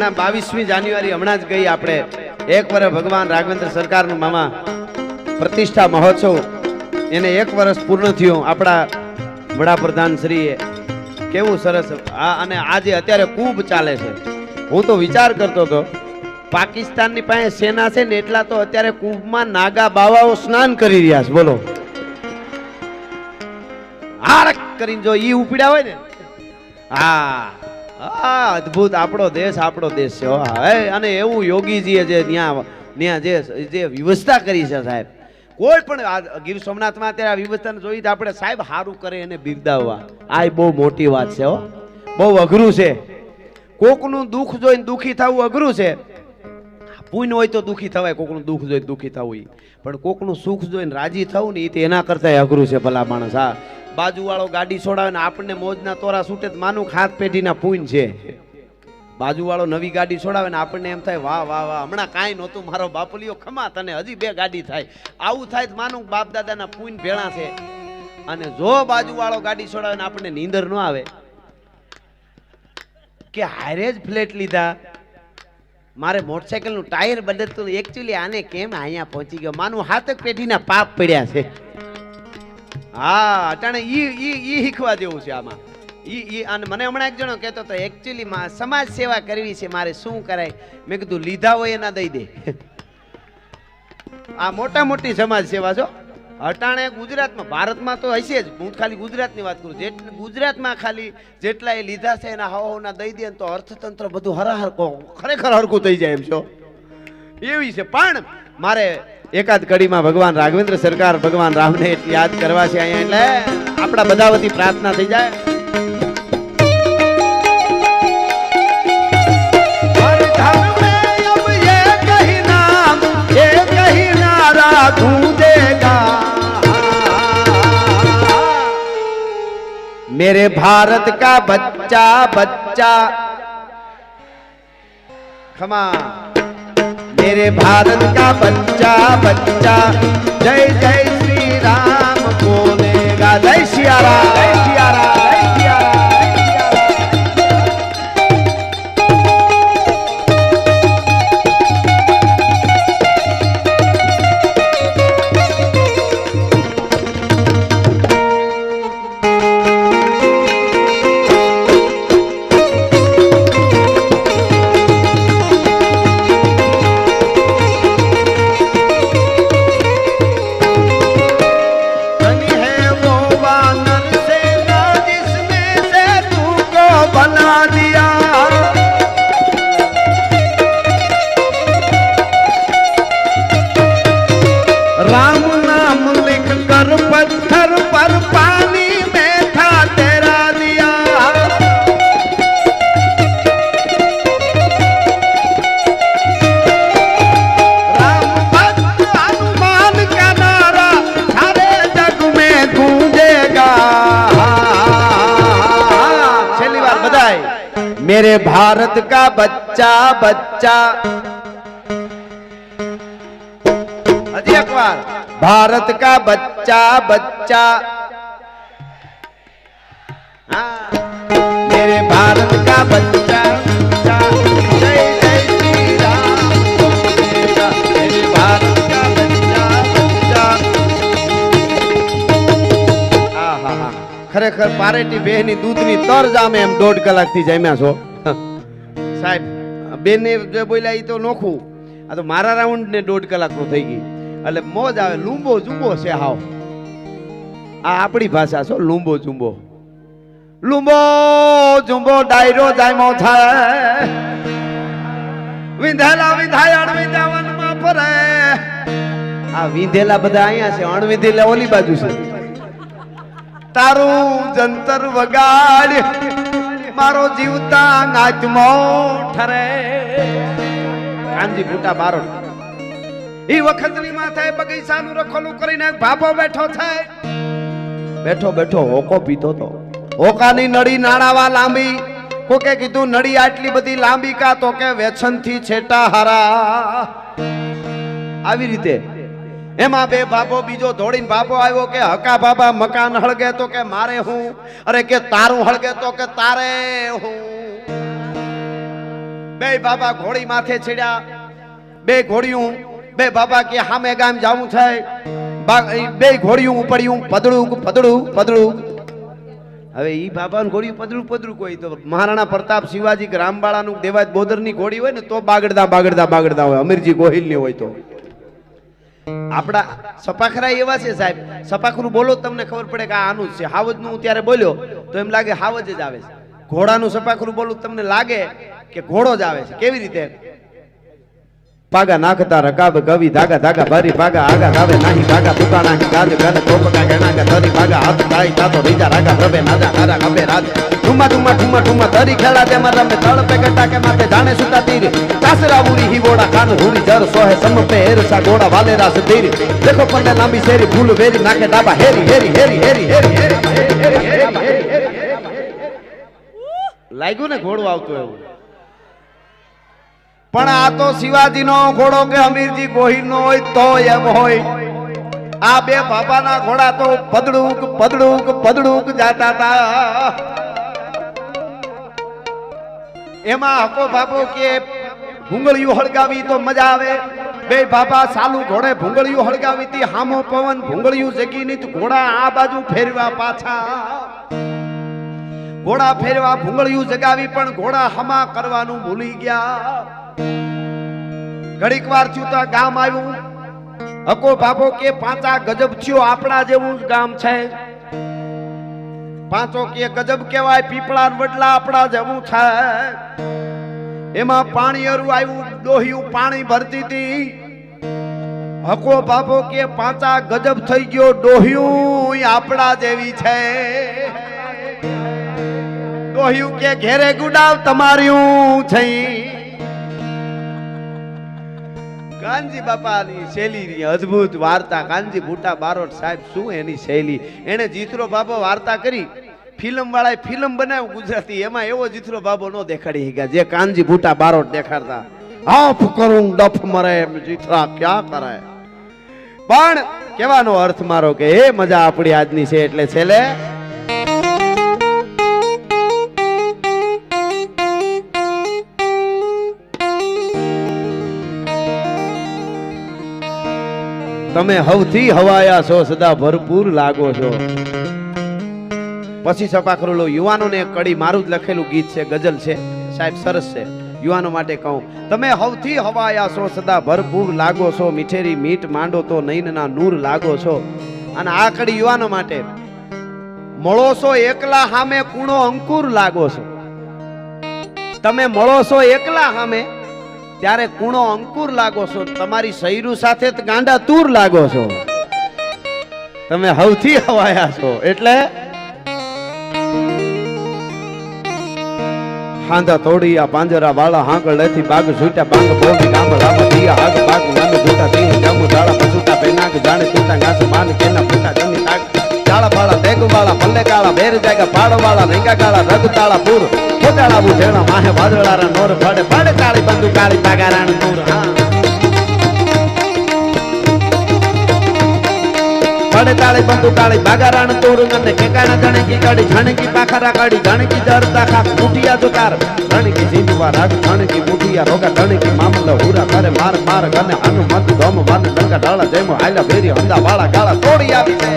હમણાં 22મી જાન્યુઆરી હમણાં જ ગઈ આપણે 1 વર્ષ ભગવાન રાઘવેન્દ્ર સરકારનું મામા પ્રતિષ્ઠા મહોત્સવ એને 1 વર્ષ પૂર્ણ થયું આપણા વડાપ્રધાન શ્રીએ કેવું સરસ અને આજે અત્યારે ખૂબ ચાલે છે હું તો વિચાર કરતો હતો પાકિસ્તાનની પાસે સેના છે ને એટલા તો અત્યારે કુંભમાં નાગા બાવાઓ સ્નાન કરી રહ્યા છે બોલો હારક કરીને જો ઈ ઉપડ્યા હોય ને હા અદ્ભુત આપણો દેશ છે અને એવું યોગીજીએ જે ત્યાં જે વ્યવસ્થા કરી છે સાહેબ કોઈ પણ ગીર સોમનાથમાં અત્યારે આ વ્યવસ્થાને જોઈ આપણે સાહેબ સારું કરે એને બિરદાવવા આ બહુ મોટી વાત છે બહુ અઘરું છે કોકનું દુઃખ જોઈને દુઃખી થવું અઘરું છે પુણ્ય હોય તો દુઃખી થવાય કોકનું દુઃખ જોઈને દુઃખી થવું પણ કોકનું સુખ જોઈને રાજી થવું ને એ એના કરતા અઘરું છે ભલા માણસ હા બાજુ વાળો ગાડી છોડાવે ને આપણને મોજના તોરા છૂટે માનું હાથ પેઢીના પુણ્ય છે બાજુ વાળો નવી ગાડી છોડાવે ને આપણને એમ થાય વાહ વાહ વાહ હમણાં કાંઈ નહોતું મારો બાપલીઓ ખમા તને હજી 2 ગાડી થાય આવું થાય તો માનું બાપ દાદાના પુણ્ય ભેળા છે અને જો બાજુ વાળો ગાડી છોડાવે ને આપણને નીંદર ન આવે કે હારે જ ફ્લેટ લીધા મારે મોટરસાઇકલ નું ટાયર બદલતું એકચ્યુઅલી આને કેમ અહીંયા પહોંચી ગયો માનું હાથક પેઢીના પાપ પડ્યા છે હા અટાણે ઈ શીખવા જેવું છે આમાં અને મને હમણાં એક જણો કહેતો હતો એકચ્યુઅલી સમાજ સેવા કરવી છે મારે શું કરાય મેં કીધું લીધા હોય એના દઈ દે આ મોટી સમાજ સેવા છો અટાણે ગુજરાતમાં ભારતમાં તો હશે જ હું ખાલી ગુજરાતની વાત કરું ગુજરાતમાં ખાલી જેટલા એ લીધા છે એના હવાના દઈ દે તો અર્થતંત્ર બધું ખરેખર હરખું થઈ જાય એમ છો એવી છે પણ મારે એકાદ કડીમાં ભગવાન રાઘવેન્દ્ર સરકાર ભગવાન રામને યાદ કરવા છે અહીંયા એટલે આપણા બધા વતી પ્રાર્થના થઈ જાય मेरे भारत का बच्चा बच्चा खमा मेरे भारत का बच्चा बच्चा जय जय श्री राम बोलेगा जय सियाराम जय सियाराम जय सियाराम राम नाम लिख कर पत्थर पर पानी में था तेरा दिया राम भक्त हनुमान का नारा सारे जग में गूंजेगा छेली बार बधाई मेरे भारत का बच्चा बच्चा एक बार भारत का बच्चा बच्चा हाँ मेरे भारत का बच्चा बच्चा जय जय श्री राम बोलेगा मेरे भारत का बच्चा बच्चा आहा खरेखर पारेटी बेहनी दूधनी तर जामे एम 1.5 કલાકથી જામ્યા છો સાહેબ બેને જે બોલ્યા ઈ તો નોખું આ તો મારા રાઉન્ડ ને 1.5 કલાકનો થઈ ગઈ એટલે મોજ આવે લૂંબો જુંબો છે હાવ આ આપણી ભાષા છો લૂંબો જુંબો ડાયરો જામ્યો થાય વિંધેલા વિધાયણ વિધાવનમાં ફરે આ વિંધેલા બધા અહીંયા છે અણવિંધેલા ઓલી બાજુ છે તારું જંતર વગાડ મારો જીવતા નાચમો ઠરે કાનજી ફૂટા બારો ઈ વખતની માથે બગીચાનું રખોલું કરીને ભાભો બેઠો થાય બેઠો હોકો પીતો તો હોકાની નળી નાણાવા લાંબી કોકે કીધું નળી આટલી બધી લાંબી કા તો કે વેછનથી છેટા હારા આવી રીતે એમાં બે ભાભો બીજો દોડીને ભાભો આવ્યો કે હકા બાબા મકાન હળગે તો કે મારે હું અરે કે તારું હળગે તો કે તારે હું બે બાબા ઘોડી માથે ચડ્યા, બે ઘોડિયું, બે બાબા કે હામે ગામ જાવું છે, બે ઘોડિયું ઉપડ્યું, પદડું પદડું પદડું. હવે ઈ બાબા ઘોડિયું પદડું પદડું કોઈ તો મહારાણા પ્રતાપ શિવાજી રામબાળાનું દેવાજ બોદરની ઘોડી હોય ને તો બાગડતા બાગડતા બાગડતા હોય, અમીરજી ગોહિલની હોય તો. આપડા સપાખરા એવા છે સાહેબ, સપાખરું બોલો તમને ખબર પડે કે આનું જ છે. હાવજનું હું ત્યારે બોલ્યો તો એમ લાગે હાવજ જ આવે છે. ઘોડાનું સપાખરું બોલું તમને લાગે કે ઘોડો જ આવે છે. કેવી રીતે? પાગા નાખતા રકાબ કવિ ધાગા ધાગા ભરી પાગા આગા ગાવે નાહી ભાગા દુકાના કી ગાજ ગન કોપકા ગણા કા તરી ભાગા હાથ તાઈ તાતો રીજા રાગા પ્રભે નાજા કારા કબે રાજ ઠુમા ઠુમા ઠુમા ઠુમા તરી ખેલા તે મારા મે તળ પે ગટા કે માથે જાણે સુતા તીર કાસરા બુરી હીવોડા કાન હુરી જર સોહે સમ પે એરસા ગોડા વાલે રાસ તીર દેખો પંડે લાંબી શેરી ફૂલ વેરી નાખે ડાબા હેરી હેરી હેરી હેરી હેરી લાગ્યું ને ઘોડું આવતું એવું. પણ આ તો શિવાજી નો ઘોડો કે અમીરજી ગોહિલ નો હોય તો એમ હોય. આ બે બાબાના ઘોડા તો પદડુક પદડુક પદડુક જાતા હતા. એમાં હકો બાપો કે ભૂંગળિયું હળગાવી તો મજા આવે. બે બાબા સાલુ ઘોડે ભૂંગળિયું હળગાવી હતી, હામો પવન ભૂંગળિયું જગી ની ઘોડા આ બાજુ ફેરવા પાછા. ઘોડા ફેરવા ભૂંગળિયું જગાવી પણ ઘોડા હમા કરવાનું ભૂલી ગયા. ઘડીક વાર થયું તો ગામ આવ્યું. હકો બાપો કે પાંચા ગજબ થયો, આપણા જેવું ગામ છે. પાંચો કે ગજબ કેવાય, પીપળા વડલા આપણા જેવું છે. એમાં પાણી અરું આવ્યું, ડોહિયું પાણી ભરતી હતી. હકો બાપો કે પાંચા ગજબ થઈ ગયો, ડોહિયું આપણા જેવી છે. ડોહિયું કે ઘેરે ગુડાવ તમાર્યું છે. કાનજી બાપાની શૈલીની અદ્ભુત વાર્તા. કાનજી બુટા બારોટ સાહેબ શું એની શૈલી. એને જીતરો બાબો વાર્તા કરી, ફિલ્મ વાળાએ ફિલ્મ બનાવ્યું ગુજરાતી, એમાં એવો જીતરો બાબો નો દેખાડી ગયા જે કાનજી બુટા બારોટ દેખાડતા. આફ કરું ડફ મરે જીતરા ક્યાં કરે. પણ કહેવાનો અર્થ મારો કે એ મજા આપણી આજની છે. એટલે છેલ્લે તમે હવથી હવાયા છો, સદા ભરપૂર લાગો છો. પછી સપાખરો લો. યુવાનોને એક કડી મારું જ લખેલું ગીત છે, ગઝલ છે સાહેબ, સરસ છે. યુવાનો માટે કહું, તમે હવથી હવાયા છો, સદા ભરપૂર લાગો છો, મીઠેરી મીઠ માંડો તો નૈનના નૂર લાગો છો. અને આ કડી યુવાનો માટે, મળો છો એકલા હામે કૂણો અંકુર લાગો છો. તમે મળો છો એકલા હામે ત્યારે કૂણો અંકુર લાગો છો. તમારી સૈરું સાથે ગાંડા તૂર લાગો છો. તમે હવથી હવાયા છો. એટલે હાંધા તોડિયા પાંજરા વાળા હાંગળ લેથી બાગ છૂટા બાંગ બોલી ગામ રામા દિયા હાગ બાગ નામે છૂટા દી જામુ દાડા પછૂટા પેનાગ જાણે છૂટા ગાસ માન કેના ફૂટા જમી તાક ચાળા પાળા દેગ વાળા પલ્લે કાળા બેર જાગા પાડો વાળા રેંગા કાળા રગ તાળા પૂર ખોટાળા બુઢેણા માહે વાદળારા નોર ફાડે પાડે તાળી બંદુ કાળી બાગારાણ નૂર. હા પાડે તાળી બંદુ કાળી બાગારાણ તૂર અને કેકાણા જાણકી કાડી જાણકી પાખરા કાડી જાણકી જરતા ખાક મુઠિયા જોકાર જાણકી જીંદવા રાગ જાણકી મુઠિયા રોગા જાણકી મામલા હુરા કરે માર માર ગને આનું મત ધોમ વાન ડંગા ડાળા જેમો આયલા ભેરી હંદા વાળા ગાળા તોડી આવી છે.